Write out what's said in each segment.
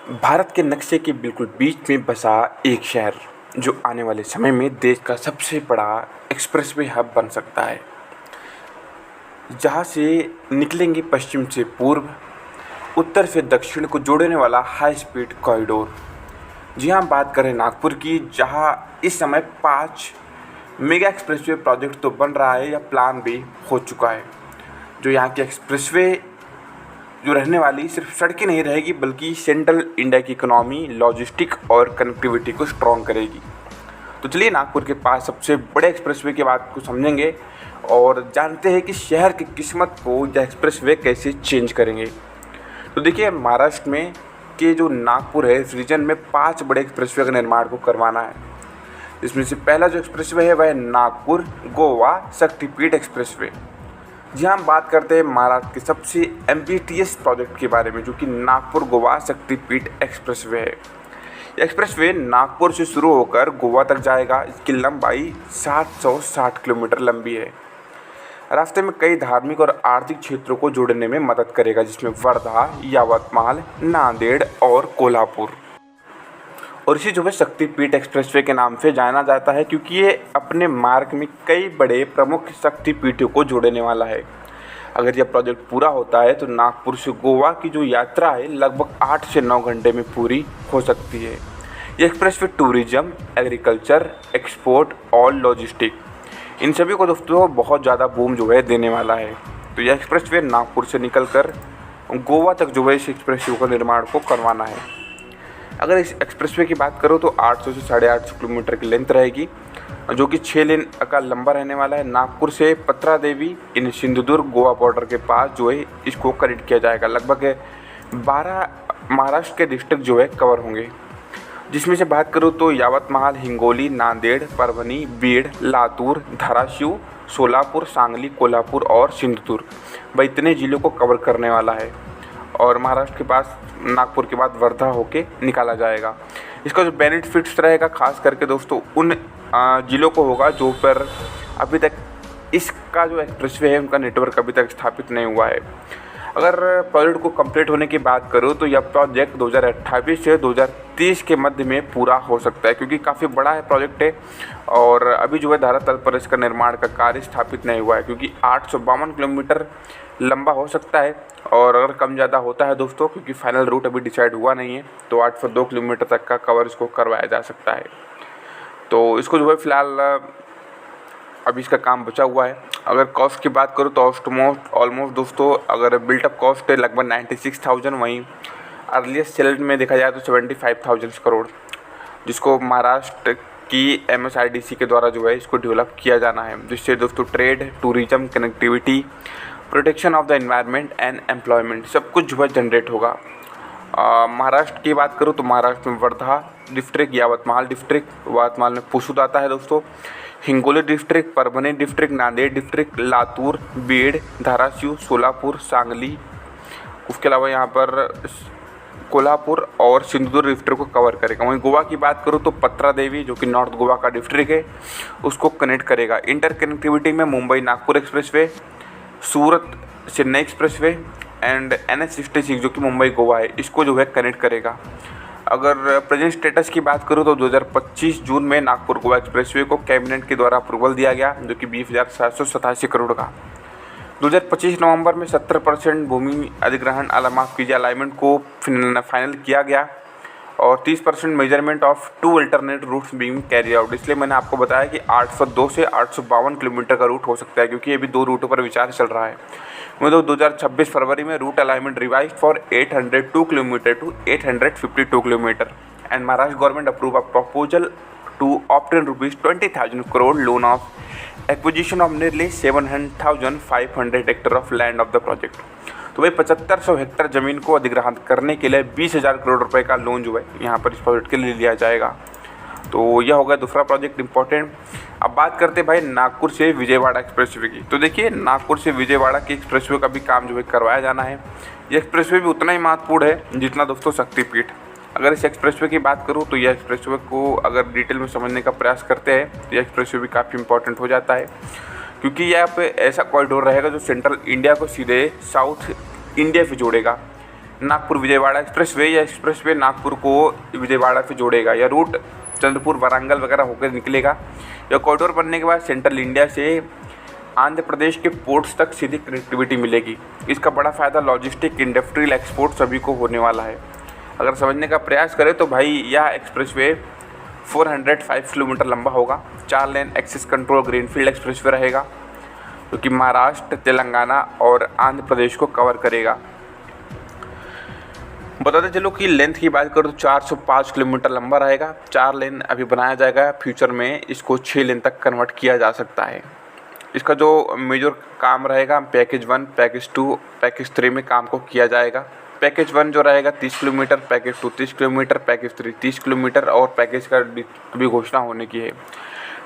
भारत के नक्शे के बिल्कुल बीच में बसा एक शहर जो आने वाले समय में देश का सबसे बड़ा एक्सप्रेसवे हब बन सकता है, जहां से निकलेंगे पश्चिम से पूर्व, उत्तर से दक्षिण को जोड़ने वाला हाई स्पीड कॉरिडोर। जी हाँ, बात करें नागपुर की, जहां इस समय 5 मेगा एक्सप्रेसवे प्रोजेक्ट तो बन रहा है या प्लान भी हो चुका है। जो यहाँ के एक्सप्रेसवे जो रहने वाली सिर्फ सड़कें नहीं रहेगी, बल्कि सेंट्रल इंडिया की इकोनॉमी, लॉजिस्टिक और कनेक्टिविटी को स्ट्रॉन्ग करेगी। तो चलिए नागपुर के पास सबसे बड़े एक्सप्रेसवे की बात को समझेंगे और जानते हैं कि शहर की किस्मत को यह एक्सप्रेसवे कैसे चेंज करेंगे। तो देखिए, महाराष्ट्र में के जो नागपुर है, इस रीजन में 5 बड़े एक्सप्रेसवे का निर्माण को करवाना है। इसमें से पहला जो एक्सप्रेसवे है वह है नागपुर गोवा शक्तिपीठ एक्सप्रेसवे। जी हाँ, हम बात करते हैं महाराष्ट्र के सबसे एम्बिटियस प्रोजेक्ट के बारे में, जो कि नागपुर गोवा शक्तिपीठ एक्सप्रेसवे है। यह एक्सप्रेसवे नागपुर से शुरू होकर गोवा तक जाएगा। इसकी लंबाई 760 किलोमीटर लंबी है। रास्ते में कई धार्मिक और आर्थिक क्षेत्रों को जोड़ने में मदद करेगा, जिसमें वर्धा, यावतमाल, नांदेड़ और कोल्हापुर। और इसी जो है शक्तिपीठ एक्सप्रेसवे के नाम से जाना जाता है, क्योंकि ये अपने मार्ग में कई बड़े प्रमुख शक्तिपीठों को जोड़ने वाला है। अगर यह प्रोजेक्ट पूरा होता है तो नागपुर से गोवा की जो यात्रा है लगभग 8 से 9 घंटे में पूरी हो सकती है। यह एक्सप्रेसवे टूरिज्म, एग्रीकल्चर, एक्सपोर्ट और लॉजिस्टिक, इन सभी को दोस्तों बहुत ज़्यादा बूम जो है देने वाला है। तो यह एक्सप्रेसवे नागपुर से निकलकर गोवा तक जो है इस एक्सप्रेसवे का निर्माण को करवाना है। अगर इस एक्सप्रेसवे की बात करो तो 800 से 850 किलोमीटर की लेंथ रहेगी, जो कि 6 लेन का लंबा रहने वाला है। नागपुर से पत्रा देवी इन सिंधुदुर्ग गोवा बॉर्डर के पास जो है इसको कनेक्ट किया जाएगा। लगभग 12 महाराष्ट्र के डिस्ट्रिक्ट जो है कवर होंगे, जिसमें से बात करूँ तो यावतमाल, हिंगोली, नांदेड़, परभनी, बीड़, लातूर, धाराशिव, सोलापुर, सांगली, कोल्हापुर और सिंधुदुर्ग, भाई इतने ज़िलों को कवर करने वाला है। और महाराष्ट्र के पास नागपुर के बाद वर्धा होके निकाला जाएगा। इसका जो बेनिफिट्स रहेगा खास करके दोस्तों उन ज़िलों को होगा जो पर अभी तक इसका जो एक्सप्रेसवे है उनका नेटवर्क अभी तक स्थापित नहीं हुआ है। अगर प्रोजेक्ट को कंप्लीट होने की बात करूँ तो यह प्रोजेक्ट 2028 से 2030 के मध्य में पूरा हो सकता है, क्योंकि काफ़ी बड़ा है प्रोजेक्ट है। और अभी जो है धरातल पर इसका निर्माण का कार्य स्थापित नहीं हुआ है, क्योंकि 852 किलोमीटर लंबा हो सकता है। और अगर कम ज़्यादा होता है दोस्तों, क्योंकि फाइनल रूट अभी डिसाइड हुआ नहीं है, तो 802 किलोमीटर तक का कवर इसको करवाया जा सकता है। तो इसको जो है फिलहाल अभी इसका काम बचा हुआ है। अगर कॉस्ट की बात करूँ तो ऑलमोस्ट दोस्तों अगर बिल्टअप कॉस्ट है लगभग 96,000, वहीं अर्लीस्ट सेल में देखा जाए तो 75,000 करोड़, जिसको महाराष्ट्र की MSRDC के द्वारा जो है इसको डेवलप किया जाना है, जिससे दोस्तों trade, tourism, connectivity, protection of the environment and employment सब कुछ जो है जनरेट होगा। महाराष्ट्र की बात करूँ तो महाराष्ट्र में वर्धा डिस्ट्रिक्ट, यावतमाल में पुसद आता है दोस्तों, Hingoli district, Parbhani district, Nanded district, Latur, Beed, Dharashiv, Solapur, Sangli, उसके अलावा यहाँ पर कोल्हापुर और सिंधुदुर्ग डिस्ट्रिक्ट को कवर करेगा। वहीं गोवा की बात करूँ तो पत्रा देवी जो कि नॉर्थ गोवा का डिस्ट्रिक्ट है उसको कनेक्ट करेगा। इंटर कनेक्टिविटी में Mumbai Nagpur expressway, Surat Chennai expressway and NH66 जो कि मुंबई गोवा है, इसको जो है कनेक्ट करेगा। अगर प्रेजेंट स्टेटस की बात करूँ तो 2025 जून में नागपुर गोवा एक्सप्रेसवे को कैबिनेट के द्वारा अप्रूवल दिया गया, जो कि 20,787 करोड़ का। 2025 नवंबर में 70% भूमि अधिग्रहण अलाइनमेंट को फाइनल किया गया और 30% measurement of 2 alternate routes being carry out. इसलिए मैंने आपको बताया कि 802 से 852 किलोमीटर का रूट हो सकता है, क्योंकि अभी 2 रूटों पर विचार चल रहा है। मतलब 2026 फरवरी में route alignment revised for 802 kilometre to 852 kilometre and Maharashtra government approve a proposal to obtain ₹20,000 crore loan of acquisition of nearly 700,500 hectare of land of the project. तो भाई 7500 हेक्टेयर ज़मीन को अधिग्रहण करने के लिए 20,000 करोड़ रुपए का लोन जो है यहाँ पर इस प्रोजेक्ट के लिए लिया जाएगा। तो यह होगा दूसरा प्रोजेक्ट इंपॉर्टेंट। अब बात करते हैं भाई नागपुर से विजयवाड़ा एक्सप्रेसवे की। तो देखिए, नागपुर से विजयवाड़ा की एक्सप्रेसवे का भी काम जो है करवाया जाना है। यह एक्सप्रेसवे भी उतना ही महत्वपूर्ण है जितना दोस्तों शक्तिपीठ। अगर इस एक्सप्रेसवे की बात करूँ तो यह एक्सप्रेसवे को अगर डिटेल में समझने का प्रयास करते हैं तो यह एक्सप्रेसवे भी काफ़ी इंपॉर्टेंट हो जाता है, क्योंकि यहाँ पे ऐसा कॉरिडोर रहेगा जो सेंट्रल इंडिया को सीधे साउथ इंडिया से जोड़ेगा। नागपुर विजयवाड़ा एक्सप्रेसवे या एक्सप्रेसवे नागपुर को विजयवाड़ा से जोड़ेगा, या रूट चंद्रपुर वारंगल वगैरह होकर निकलेगा। या कॉरिडोर बनने के बाद सेंट्रल इंडिया से आंध्र प्रदेश के पोर्ट्स तक सीधी कनेक्टिविटी मिलेगी। इसका बड़ा फ़ायदा लॉजिस्टिक, इंडस्ट्रियल, एक्सपोर्ट सभी को होने वाला है। अगर समझने का प्रयास करें तो भाई यह एक्सप्रेसवे 405 किलोमीटर लंबा होगा। 4 lane access control greenfield expressway रहेगा, जो कि महाराष्ट्र, तेलंगाना और आंध्र प्रदेश को कवर करेगा। बताते चलो कि लेंथ की बात करो तो 405 किलोमीटर लंबा रहेगा। 4 लेन अभी बनाया जाएगा, फ्यूचर में इसको 6 लेन तक कन्वर्ट किया जा सकता है। इसका जो मेजर काम रहेगा, पैकेज 1, पैकेज 2, पैकेज 3 में काम को किया जाएगा। पैकेज 1 जो रहेगा 30 kilometre, package 2 30 kilometre, package 3 30 kilometre और पैकेज का अभी घोषणा होने की है।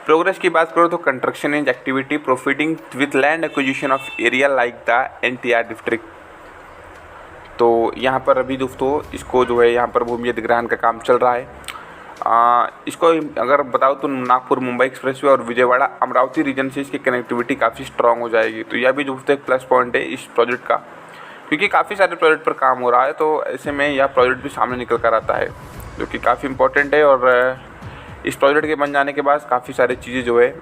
प्रोग्रेस की बात करो तो construction is activity profiting with land acquisition of area like the NTR district. तो यहाँ पर अभी दोस्तों इसको जो है यहाँ पर भूमि अधिग्रहण का काम चल रहा है। इसको अगर बताओ तो नागपुर मुंबई एक्सप्रेसवे और विजयवाड़ा अमरावती रीजन से इसकी कनेक्टिविटी काफ़ी स्ट्रांग हो जाएगी। तो यह भी दोस्तों एक प्लस पॉइंट है इस प्रोजेक्ट का, क्योंकि काफ़ी सारे प्रोजेक्ट पर काम हो रहा है। तो ऐसे में यह प्रोजेक्ट भी सामने निकल कर आता है, जो कि काफ़ी इंपॉर्टेंट है। और इस प्रोजेक्ट के बन जाने के बाद काफ़ी सारी चीज़ें जो है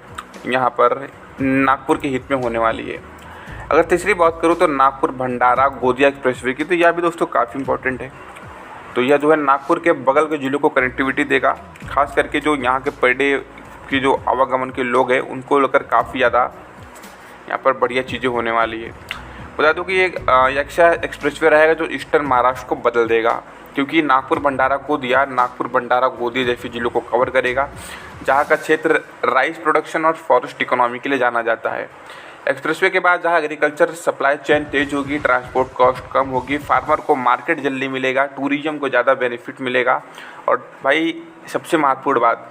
यहाँ पर नागपुर के हित में होने वाली है। अगर तीसरी बात करूँ तो नागपुर भंडारा गोंदिया एक्सप्रेसवे की, तो यह भी दोस्तों काफ़ी इंपॉर्टेंट है। तो यह जो है नागपुर के बगल के जिलों को कनेक्टिविटी देगा, खास करके जो यहाँ के पर डे की जो आवागमन के लोग हैं उनको लेकर काफ़ी ज़्यादा यहाँ पर बढ़िया चीज़ें होने वाली है। बता दूँ कि एक यक्षा एक्सप्रेसवे रहेगा जो ईस्टर्न महाराष्ट्र को बदल देगा, क्योंकि नागपुर भंडारा गोंदिया जैसे जिलों को कवर करेगा, जहाँ का क्षेत्र राइस प्रोडक्शन और फॉरेस्ट इकोनॉमी के लिए जाना जाता है। एक्सप्रेसवे के बाद जहाँ एग्रीकल्चर सप्लाई चेन तेज होगी, ट्रांसपोर्ट कॉस्ट कम होगी, फार्मर को मार्केट जल्दी मिलेगा, टूरिज्म को ज़्यादा बेनिफिट मिलेगा। और भाई सबसे महत्वपूर्ण बात,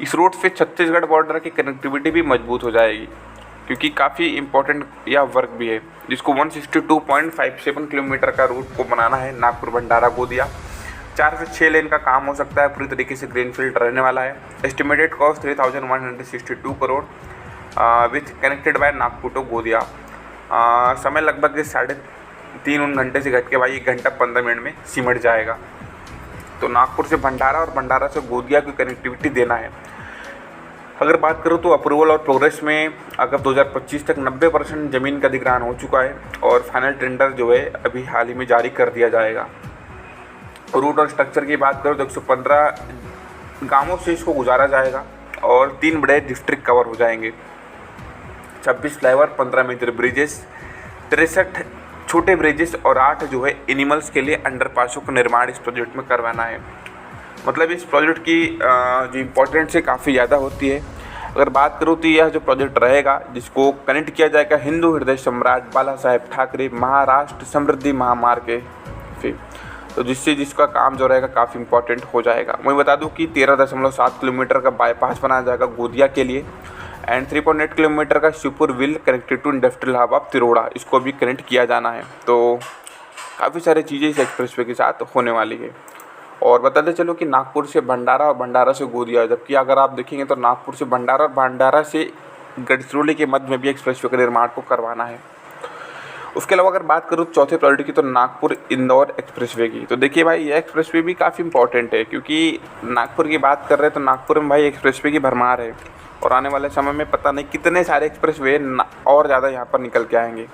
इस रूट से छत्तीसगढ़ बॉर्डर की कनेक्टिविटी भी मजबूत हो जाएगी, क्योंकि काफ़ी इंपॉर्टेंट यह वर्क भी है, जिसको 162.57 किलोमीटर का रूट को बनाना है नागपुर भंडारा गोंदिया। 4 से 6 लेन का काम हो सकता है, पूरी तरीके से ग्रीनफील्ड रहने वाला है। Estimated cost 3162 crore with connected by Nagpur to Gondia. समय लगभग 3.5 घंटे से घट के भाई 1 घंटा 15 मिनट में सिमट जाएगा। तो नागपुर से भंडारा और भंडारा से गोंदिया की कनेक्टिविटी देना है। अगर बात करूँ तो अप्रूवल और प्रोग्रेस में अगर 2025 तक 90% ज़मीन का अधिग्रहण हो चुका है और फाइनल टेंडर जो है अभी हाल ही में जारी कर दिया जाएगा। रूट और स्ट्रक्चर की बात करूँ तो 115 गांवों से इसको गुजारा जाएगा और 3 बड़े डिस्ट्रिक्ट कवर हो जाएंगे। 26 फ्लाईओवर, 15 मेजर ब्रिजेस, 63 छोटे ब्रिजेस और 8 जो है एनिमल्स के लिए अंडरपासों का निर्माण इस प्रोजेक्ट में करवाना है। मतलब इस प्रोजेक्ट की जो इम्पोर्टेंस है काफ़ी ज़्यादा होती है। अगर बात करूँ तो यह जो प्रोजेक्ट रहेगा जिसको कनेक्ट किया जाएगा हिंदू हृदय सम्राट बाला साहेब ठाकरे महाराष्ट्र समृद्धि महामार्ग के फिर, तो जिसका काम जो रहेगा काफ़ी इंपॉर्टेंट हो जाएगा। मैं बता दूं कि 13.7 किलोमीटर का बाईपास बनाया जाएगा गोंदिया के लिए एंड 3.8 किलोमीटर का Shivpur will connected to industrial hub of Tiroda, इसको भी कनेक्ट किया जाना है। तो काफ़ी सारी चीज़ें इस एक्सप्रेसवे के साथ होने वाली है। और बताते चलो कि नागपुर से भंडारा और भंडारा से गोंदिया, जबकि अगर आप देखेंगे तो नागपुर से भंडारा और भंडारा से गढ़चिरौली के मध्य में भी एक्सप्रेसवे के निर्माण को करवाना है। उसके अलावा अगर बात करूँ चौथे प्रायोरिटी की तो नागपुर इंदौर एक्सप्रेसवे की, तो देखिए भाई ये एक्सप्रेसवे भी काफ़ी इंपॉर्टेंट है, क्योंकि नागपुर की बात कर रहे हैं तो नागपुर में भाई एक्सप्रेसवे की भरमार है और आने वाले समय में पता नहीं कितने सारे एक्सप्रेसवे और ज़्यादा यहाँ पर निकल के आएंगे।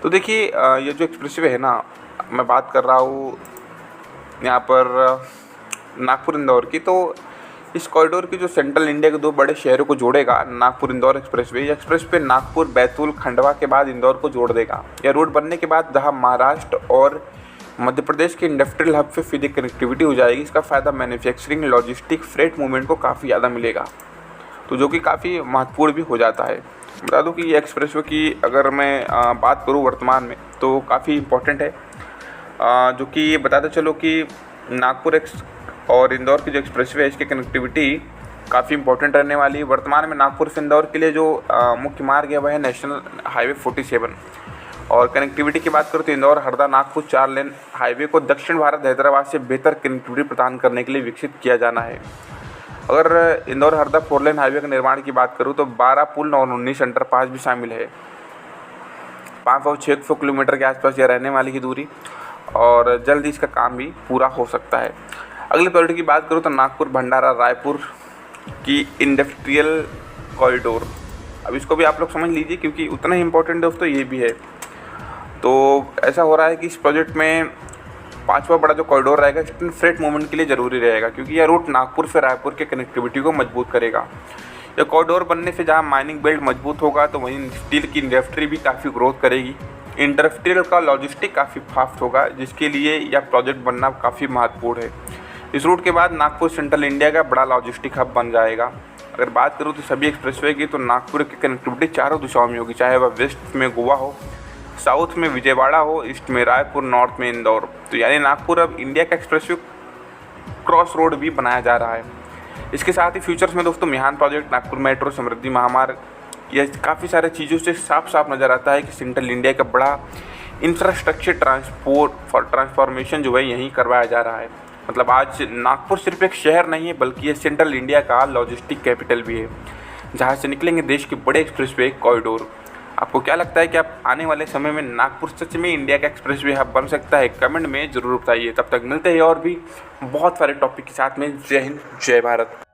तो देखिए ये जो एक्सप्रेसवे है ना, मैं बात कर रहा हूँ यहाँ पर नागपुर इंदौर की, तो इस कॉरिडोर की जो सेंट्रल इंडिया के 2 बड़े शहरों को जोड़ेगा नागपुर इंदौर एक्सप्रेसवे। ये एक्सप्रेसवे नागपुर बैतूल खंडवा के बाद इंदौर को जोड़ देगा। यह रूट बनने के बाद जहाँ महाराष्ट्र और मध्य प्रदेश के इंडस्ट्रियल हब से सीधी कनेक्टिविटी हो जाएगी। इसका फ़ायदा मैन्युफैक्चरिंग लॉजिस्टिक फ्रेट मूवमेंट को काफ़ी ज़्यादा मिलेगा, तो जो कि काफ़ी महत्वपूर्ण भी हो जाता है। बता दूँ कि ये एक्सप्रेसवे की अगर मैं बात करूँ वर्तमान में तो काफ़ी इम्पोर्टेंट है, जो कि बताते चलो कि नागपुर और इंदौर की जो एक्सप्रेसवे है इसकी कनेक्टिविटी काफ़ी इंपॉर्टेंट रहने वाली है। वर्तमान में नागपुर से इंदौर के लिए जो मुख्य मार्ग है वह है नेशनल हाईवे 47। और कनेक्टिविटी की बात करूँ तो इंदौर हरदा नागपुर 4 लेन हाईवे को दक्षिण भारत हैदराबाद से बेहतर कनेक्टिविटी प्रदान करने के लिए विकसित किया जाना है। अगर इंदौर हरदा 4 लेन हाईवे के निर्माण की बात करूँ तो 12 पुल और 19 अंडरपास भी शामिल है। 500 किलोमीटर के आसपास यह रहने वाली की दूरी। और जल्द ही इसका काम भी पूरा हो सकता है। अगले प्रोजेक्ट की बात करूँ तो नागपुर भंडारा रायपुर की इंडस्ट्रियल कॉरिडोर। अब इसको भी आप लोग समझ लीजिए क्योंकि उतना ही इम्पोर्टेंट दोस्तों ये भी है। तो ऐसा हो रहा है कि इस प्रोजेक्ट में 5वां बड़ा जो कॉरिडोर रहेगा स्टील फ्रेट मूवमेंट के लिए ज़रूरी रहेगा, क्योंकि यह रूट नागपुर से रायपुर के कनेक्टिविटी को मजबूत करेगा। यह कॉरिडोर बनने से जहां माइनिंग बेल्ट मजबूत होगा तो वहीं स्टील की इंडस्ट्री भी काफ़ी ग्रोथ करेगी। इंडस्ट्रियल का लॉजिस्टिक काफ़ी फास्ट होगा, जिसके लिए यह प्रोजेक्ट बनना काफ़ी महत्वपूर्ण है। इस रूट के बाद नागपुर सेंट्रल इंडिया का बड़ा लॉजिस्टिक हब बन जाएगा। अगर बात करूँ तो सभी एक्सप्रेसवे की, तो नागपुर की कनेक्टिविटी चारों दिशाओं में होगी, चाहे वह वेस्ट में गोवा हो, साउथ में विजयवाड़ा हो, ईस्ट में रायपुर, नॉर्थ में इंदौर। तो यानी नागपुर अब इंडिया का एक्सप्रेसवे क्रॉस रोड भी बनाया जा रहा है। इसके साथ ही फ्यूचर्स में दोस्तों मिहान प्रोजेक्ट, नागपुर मेट्रो, समृद्धि महामार्ग, यह काफ़ी सारे चीज़ों से साफ साफ नज़र आता है कि सेंट्रल इंडिया का बड़ा इंफ्रास्ट्रक्चर ट्रांसफॉर्मेशन जो है यहीं करवाया जा रहा है। मतलब आज नागपुर सिर्फ एक शहर नहीं है, बल्कि यह सेंट्रल इंडिया का लॉजिस्टिक कैपिटल भी है, जहाँ से निकलेंगे देश के बड़े एक्सप्रेसवे कॉरिडोर। आपको क्या लगता है कि आप आने वाले समय में नागपुर सच में इंडिया का एक्सप्रेसवे हब बन सकता है? कमेंट में ज़रूर बताइए। तब तक मिलते हैं और भी बहुत सारे टॉपिक के साथ में। जय हिंद, जय भारत।